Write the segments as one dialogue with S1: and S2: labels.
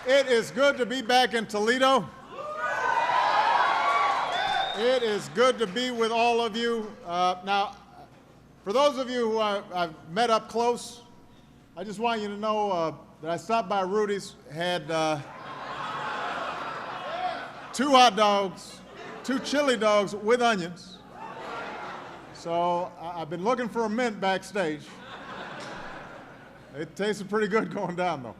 S1: It is good to be back in Toledo. It is good to be with all of you. Now, for those of you who I've met up close, I just want you to know that I stopped by Rudy's, had 2 hot dogs, 2 chili dogs with onions. So I've been looking for a mint backstage. It tasted pretty good going down, though.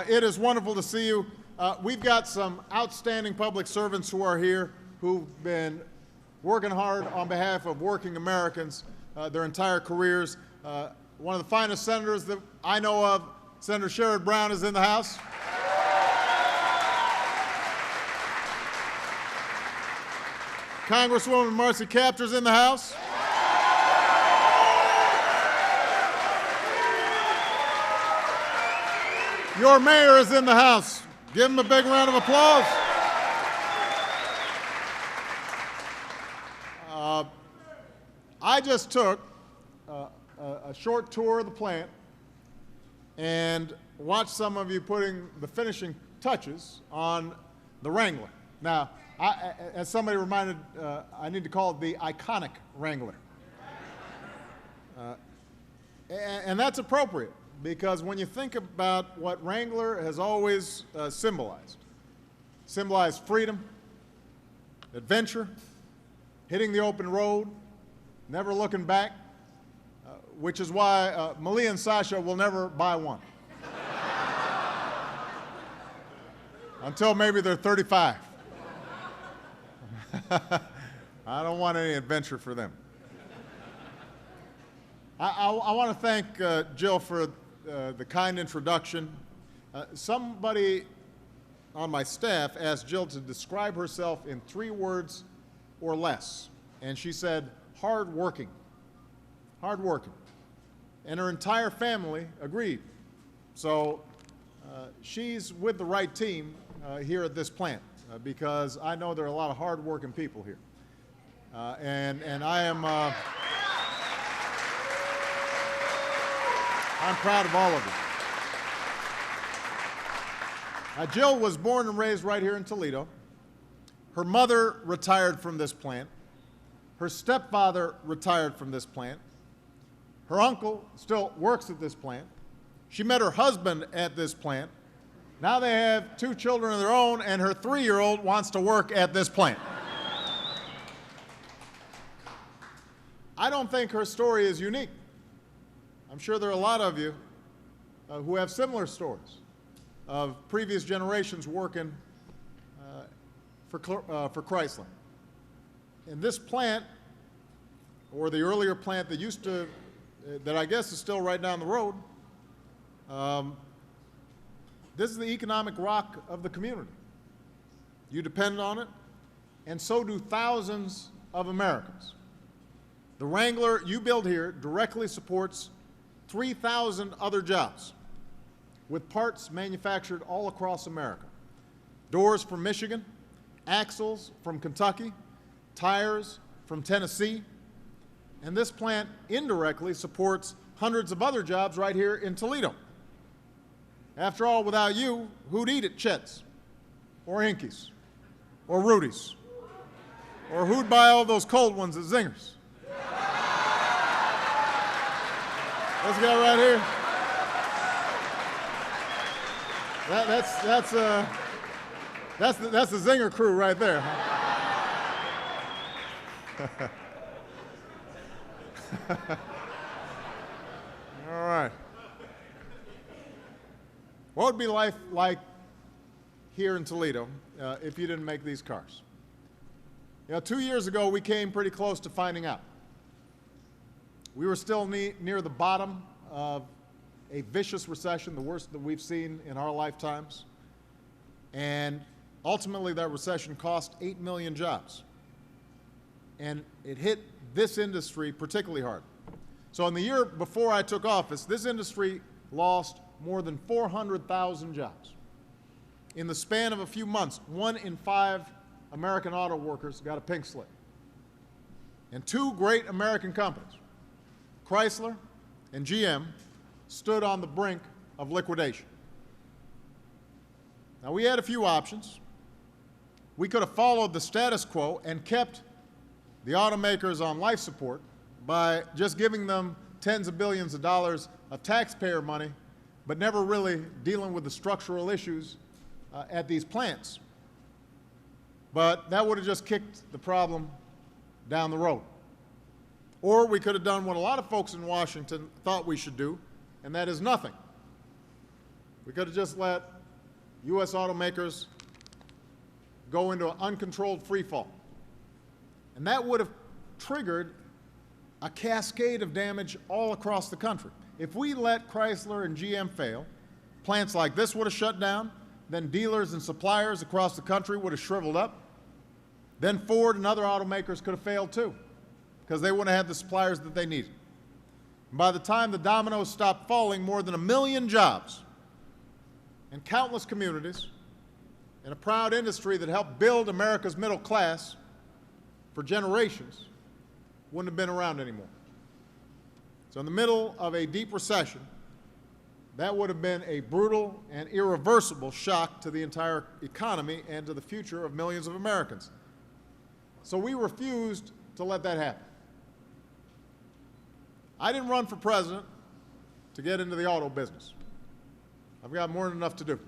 S1: It is wonderful to see you. We've got some outstanding public servants who are here who've been working hard on behalf of working Americans their entire careers. One of the finest senators that I know of, Senator Sherrod Brown, is in the House. Congresswoman Marcy Kaptur's in the House. Your mayor is in the House. Give him a big round of applause. I just took a short tour of the plant and watched some of you putting the finishing touches on the Wrangler. Now, as somebody reminded, I need to call it the iconic Wrangler. And that's appropriate, because when you think about what Wrangler has always symbolized freedom, adventure, hitting the open road, never looking back, which is why Malia and Sasha will never buy one. Until maybe they're 35. I don't want any adventure for them. I want to thank Jill for the kind introduction. Somebody on my staff asked Jill to describe herself in 3 words or less, and she said, hardworking. Hardworking. And her entire family agreed. So she's with the right team here at this plant, because I know there are a lot of hardworking people here. And I am I'm proud of all of you. Jill was born and raised right here in Toledo. Her mother retired from this plant. Her stepfather retired from this plant. Her uncle still works at this plant. She met her husband at this plant. Now they have 2 children of their own, and her 3-year-old wants to work at this plant. I don't think her story is unique. I'm sure there are a lot of you who have similar stories of previous generations working for Chrysler. In this plant, or the earlier plant that used to, that I guess is still right down the road, this is the economic rock of the community. You depend on it, and so do thousands of Americans. The Wrangler you build here directly supports 3,000 other jobs, with parts manufactured all across America. Doors from Michigan, axles from Kentucky, tires from Tennessee, and this plant indirectly supports hundreds of other jobs right here in Toledo. After all, without you, who'd eat at Chet's, or Hinky's, or Rudy's, or who'd buy all those cold ones at Zinger's? This guy right here. That's the Zinger crew right there. All right. What would be life like here in Toledo if you didn't make these cars? 2 years ago, we came pretty close to finding out. We were still near the bottom of a vicious recession, the worst that we've seen in our lifetimes. And ultimately, that recession cost 8 million jobs. And it hit this industry particularly hard. So in the year before I took office, this industry lost more than 400,000 jobs. In the span of a few months, 1 in 5 American auto workers got a pink slip. And 2 great American companies, Chrysler and GM, stood on the brink of liquidation. Now, we had a few options. We could have followed the status quo and kept the automakers on life support by just giving them tens of billions of dollars of taxpayer money, but never really dealing with the structural issues at these plants. But that would have just kicked the problem down the road. Or we could have done what a lot of folks in Washington thought we should do, and that is nothing. We could have just let U.S. automakers go into an uncontrolled free fall. And that would have triggered a cascade of damage all across the country. If we let Chrysler and GM fail, plants like this would have shut down, then dealers and suppliers across the country would have shriveled up, then Ford and other automakers could have failed too, because they wouldn't have had the suppliers that they needed. And by the time the dominoes stopped falling, more than 1 million jobs in countless communities in a proud industry that helped build America's middle class for generations wouldn't have been around anymore. So in the middle of a deep recession, that would have been a brutal and irreversible shock to the entire economy and to the future of millions of Americans. So we refused to let that happen. I didn't run for president to get into the auto business. I've got more than enough to do.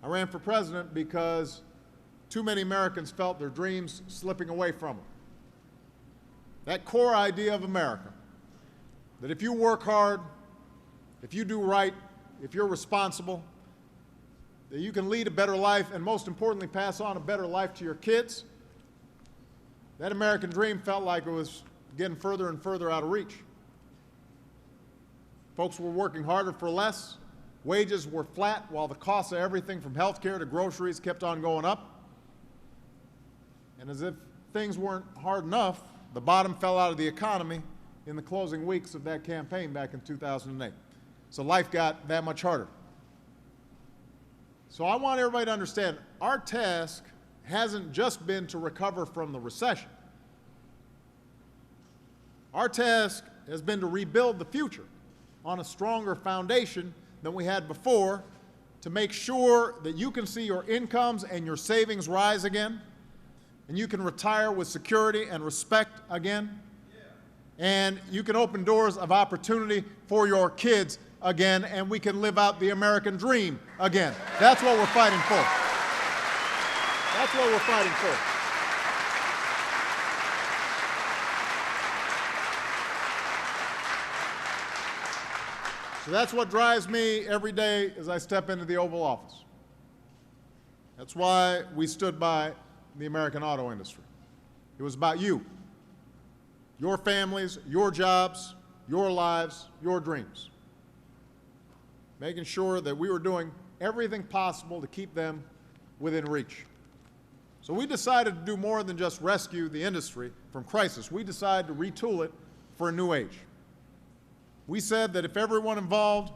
S1: I ran for president because too many Americans felt their dreams slipping away from them. That core idea of America, that if you work hard, if you do right, if you're responsible, that you can lead a better life and, most importantly, pass on a better life to your kids, that American dream felt like it was getting further and further out of reach. Folks were working harder for less. Wages were flat while the cost of everything from health care to groceries kept on going up. And as if things weren't hard enough, the bottom fell out of the economy in the closing weeks of that campaign back in 2008. So life got that much harder. So I want everybody to understand, our task hasn't just been to recover from the recession. Our task has been to rebuild the future on a stronger foundation than we had before, to make sure that you can see your incomes and your savings rise again, and you can retire with security and respect again, and you can open doors of opportunity for your kids again, and we can live out the American dream again. That's what we're fighting for. That's what we're fighting for. So that's what drives me every day as I step into the Oval Office. That's why we stood by the American auto industry. It was about you, your families, your jobs, your lives, your dreams. Making sure that we were doing everything possible to keep them within reach. So we decided to do more than just rescue the industry from crisis. We decided to retool it for a new age. We said that if everyone involved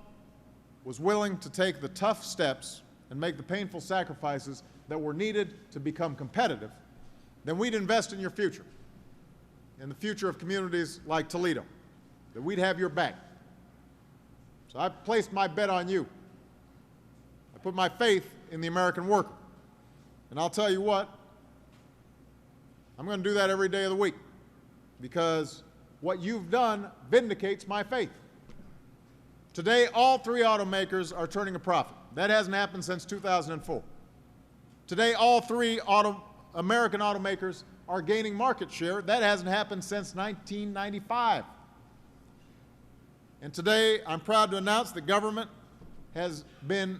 S1: was willing to take the tough steps and make the painful sacrifices that were needed to become competitive, then we'd invest in your future, in the future of communities like Toledo, that we'd have your back. So I placed my bet on you. I put my faith in the American worker. And I'll tell you what, I'm going to do that every day of the week, because what you've done vindicates my faith. Today, all three automakers are turning a profit. That hasn't happened since 2004. Today, all three American automakers are gaining market share. That hasn't happened since 1995. And today, I'm proud to announce the government has been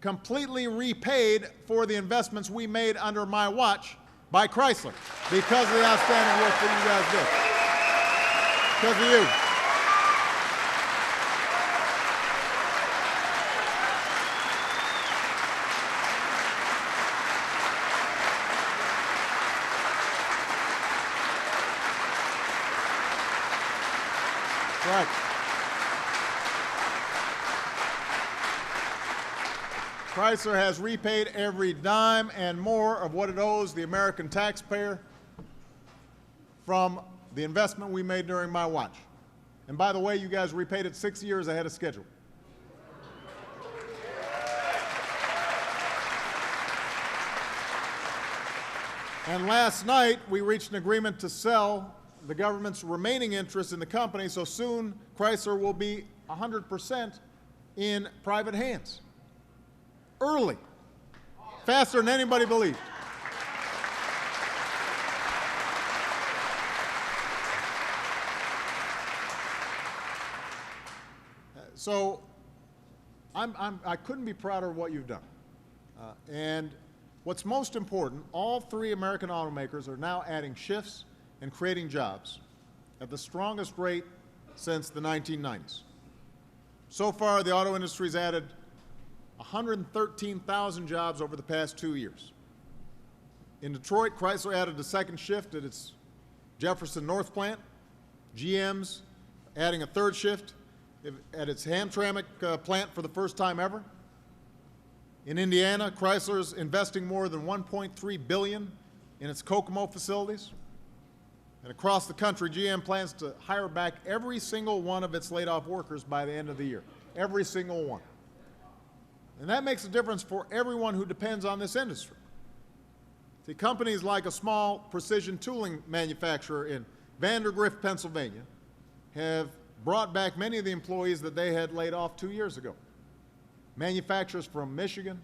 S1: completely repaid for the investments we made under my watch by Chrysler because of the outstanding work that you guys did. Because of you. Right. Chrysler has repaid every dime and more of what it owes the American taxpayer from the investment we made during my watch. And by the way, you guys repaid it 6 years ahead of schedule. And last night, we reached an agreement to sell the government's remaining interest in the company, so soon Chrysler will be 100% in private hands. Early. Faster than anybody believed. So I couldn't be prouder of what you've done. And what's most important, all three American automakers are now adding shifts and creating jobs at the strongest rate since the 1990s. So far, the auto industry's added 113,000 jobs over the past 2 years. In Detroit, Chrysler added a second shift at its Jefferson North plant. GM's adding a third shift at its Hamtramck plant for the first time ever. In Indiana, Chrysler's investing more than $1.3 billion in its Kokomo facilities. And across the country, GM plans to hire back every single one of its laid-off workers by the end of the year. Every single one. And that makes a difference for everyone who depends on this industry. See, companies like a small precision tooling manufacturer in Vandergrift, Pennsylvania, have brought back many of the employees that they had laid off 2 years ago. Manufacturers from Michigan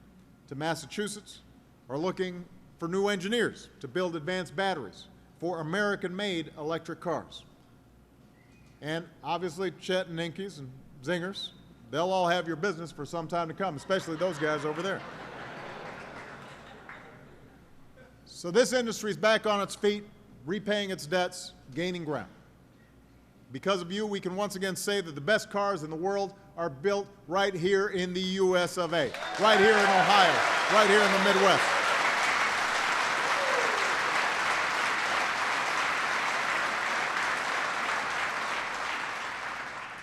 S1: to Massachusetts are looking for new engineers to build advanced batteries for American-made electric cars. And obviously, Chet and Inke's and Zingers, they'll all have your business for some time to come, especially those guys over there. So this industry is back on its feet, repaying its debts, gaining ground. Because of you, we can once again say that the best cars in the world are built right here in the U.S. of A., right here in Ohio, right here in the Midwest.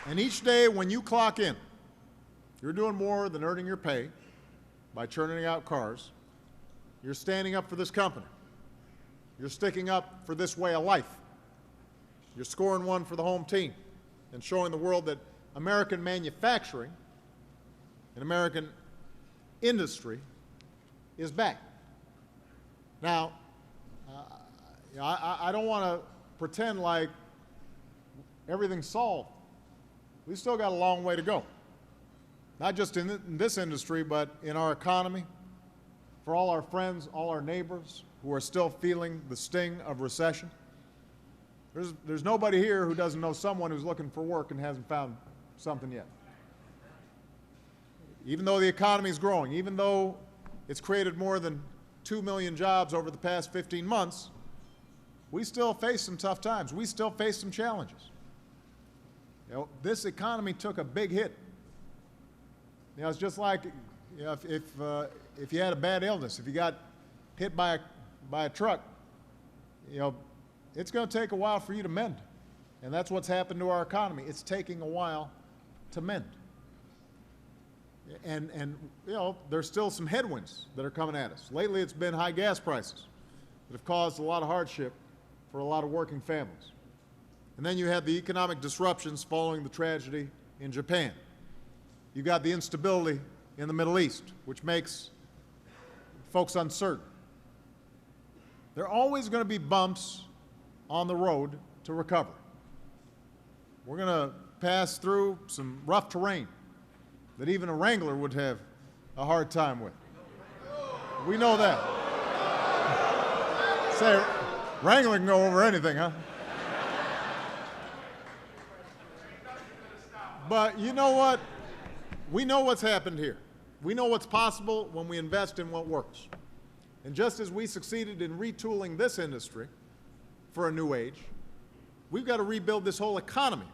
S1: And each day when you clock in, you're doing more than earning your pay by churning out cars. You're standing up for this company. You're sticking up for this way of life. You're scoring one for the home team and showing the world that American manufacturing and American industry is back. Now, I don't want to pretend like everything's solved. We've still got a long way to go. Not just in this industry, but in our economy, for all our friends, all our neighbors who are still feeling the sting of recession. There's nobody here who doesn't know someone who's looking for work and hasn't found something yet. Even though the economy is growing, even though it's created more than 2 million jobs over the past 15 months, we still face some tough times. We still face some challenges. You know, this economy took a big hit. You know, it's just like, you know, if you had a bad illness, if you got hit by a truck, you know, it's going to take a while for you to mend. And that's what's happened to our economy. It's taking a while to mend. And you know, there's still some headwinds that are coming at us. Lately, it's been high gas prices that have caused a lot of hardship for a lot of working families. And then you have the economic disruptions following the tragedy in Japan. You've got the instability in the Middle East, which makes folks uncertain. There are always going to be bumps on the road to recovery. We're going to pass through some rough terrain that even a Wrangler would have a hard time with. We know that. Say, Wrangler can go over anything, huh? But you know what? We know what's happened here. We know what's possible when we invest in what works. And just as we succeeded in retooling this industry for a new age, we've got to rebuild this whole economy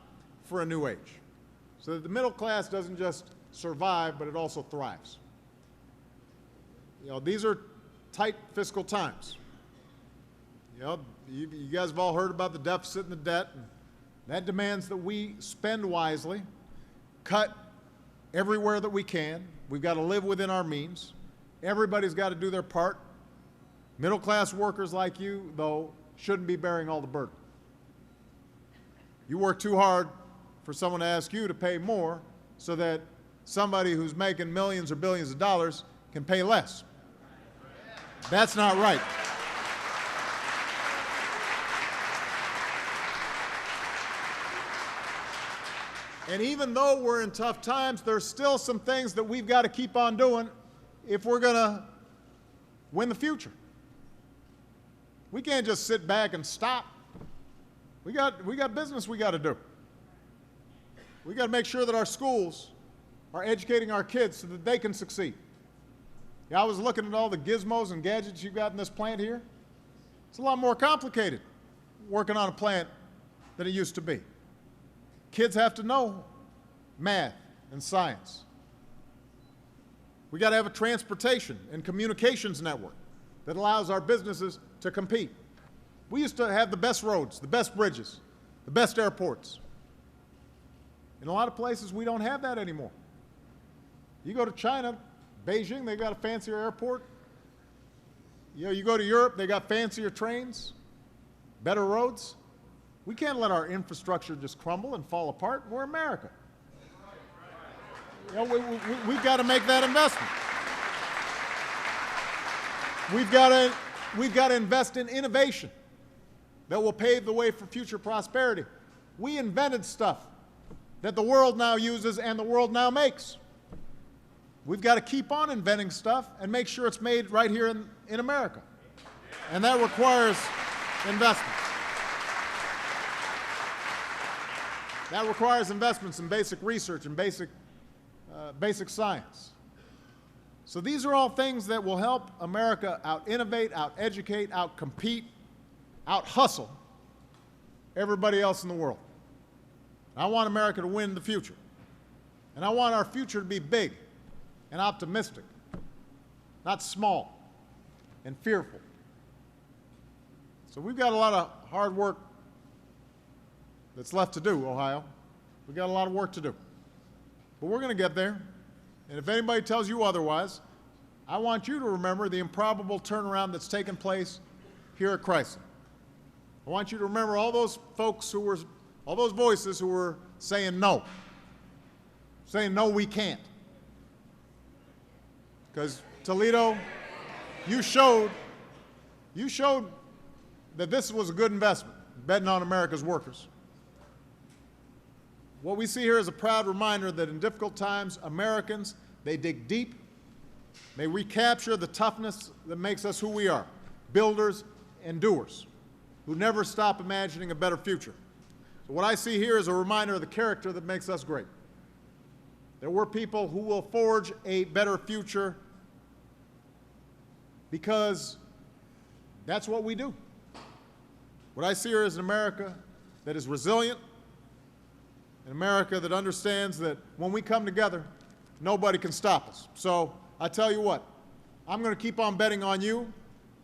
S1: for a new age so that the middle class doesn't just survive, but it also thrives. You know, these are tight fiscal times. You know, you guys have all heard about the deficit and the debt. And that demands that we spend wisely, cut everywhere that we can. We've got to live within our means. Everybody's got to do their part. Middle-class workers like you, though, shouldn't be bearing all the burden. You work too hard for someone to ask you to pay more so that somebody who's making millions or billions of dollars can pay less. That's not right. And even though we're in tough times, there's still some things that we've got to keep on doing if we're going to win the future. We can't just sit back and stop. We got business we got to do. We got to make sure that our schools are educating our kids so that they can succeed. Yeah, I was looking at all the gizmos and gadgets you got in this plant here. It's a lot more complicated working on a plant than it used to be. Kids have to know math and science. We got to have a transportation and communications network that allows our businesses to compete. We used to have the best roads, the best bridges, the best airports. In a lot of places, we don't have that anymore. You go to China, Beijing, they got a fancier airport. You go to Europe, they got fancier trains, better roads. We can't let our infrastructure just crumble and fall apart. We're America. We've got to make that investment. We've got to invest in innovation that will pave the way for future prosperity. We invented stuff that the world now uses and the world now makes. We've got to keep on inventing stuff and make sure it's made right here in America. And that requires investments. That requires investments in basic research and basic science. So these are all things that will help America out-innovate, out-educate, out-compete, out-hustle everybody else in the world. I want America to win the future. And I want our future to be big and optimistic, not small and fearful. So we've got a lot of hard work that's left to do, Ohio. We've got a lot of work to do. But we're going to get there. And if anybody tells you otherwise, I want you to remember the improbable turnaround that's taken place here at Chrysler. I want you to remember all those folks all those voices who were saying no, we can't. Because Toledo, you showed that this was a good investment, betting on America's workers. What we see here is a proud reminder that in difficult times, Americans, they dig deep, they recapture the toughness that makes us who we are, builders and doers, who never stop imagining a better future. So what I see here is a reminder of the character that makes us great. That we're people who will forge a better future because that's what we do. What I see here is an America that is resilient, an America that understands that when we come together, nobody can stop us. So I tell you what, I'm going to keep on betting on you,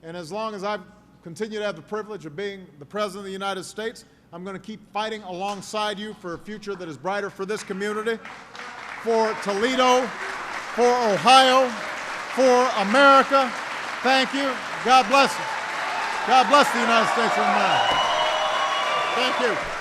S1: and as long as I continue to have the privilege of being the President of the United States, I'm going to keep fighting alongside you for a future that is brighter for this community, for Toledo, for Ohio, for America. Thank you. God bless you. God bless the United States of America. Thank you.